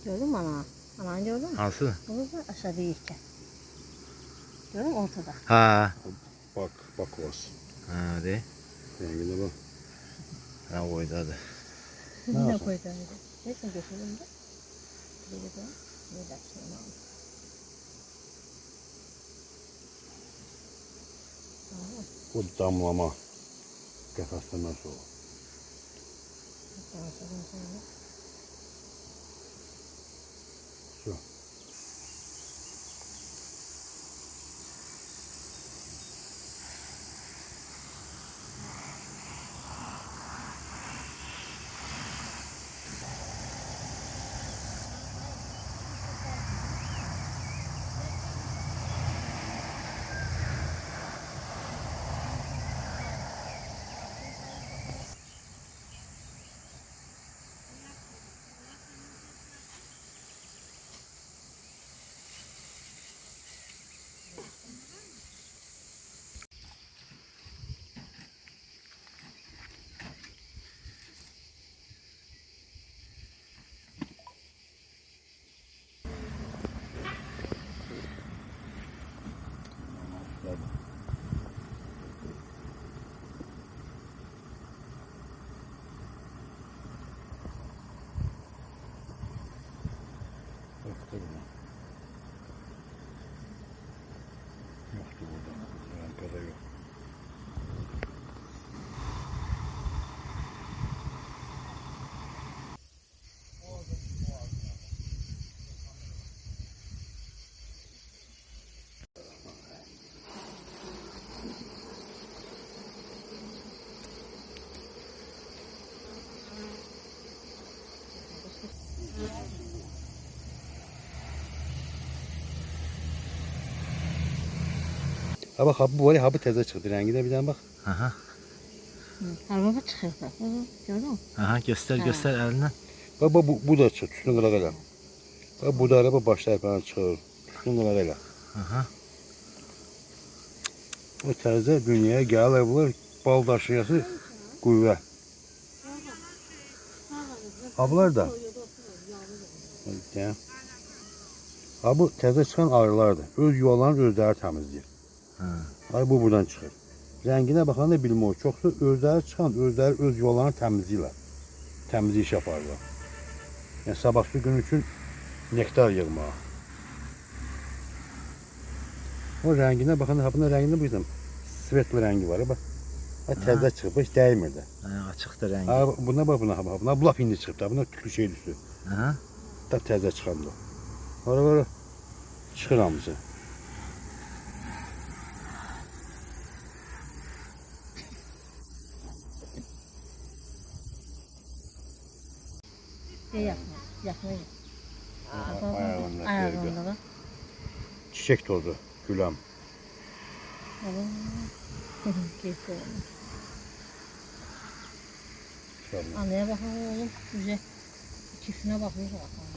Gördün mü ana? Ananı gördün mü? Hansı? Bunu da aşağıda yiyken. Gördün mü ortada? Ha. Bak orası. Ha de. Rengine bak. Ha oydadır. Ne yapsın? koydu öyle? Neyse götürdüm de. Böyle de. Ne dersin ona? Bu damlama. Qəfəsdən sonra. Daha sonra. Şu. Yoktur bu. Yoktur burada. Rampada yok. Ha bak bu var ya bu teze çıktı rengine bir tane bak. Aha. Araba çıkıyor. Gördün mü? Aha göster elinden. Bak bu da çıktı üstüne kıragayla. Bak bu da araba başlar falan çıkıyor. Üstüne kıragayla. Aha. O teze dünyaya gəlir bal daşıyası qüvvə. Ablar da. Ha bu teze çıxan arılardır. Öz yuvalarını özləri təmizləyir. Ay bu buradan çıxır. Rənginə baxanda bilmir. Çoxsu özləri çıxan, özləri öz yuvalarını təmizləyirlər. Təmizlik iş yaparlar. Yəni sabahsı gün üçün nektar yığmağa. O rənginə baxanda, bunun rəngində bu yüzden svetli rəngi var. Bax. Təzə çıxıb, heç dəymir də. Açıqdır rəngi. Ha buna bax buna. Bu lap indi çıxıb da. Buna tüklü şey düşdü. Aha. Da təzə çıxandı. Ora çıxır hamısı. Yakmayın. Ayağında Ayağında bak. Çiçek tozu, güləm. Keyifli. İnşallah. Anaya bakalım oğlum. Güzel. İkisine bakıyor bakalım.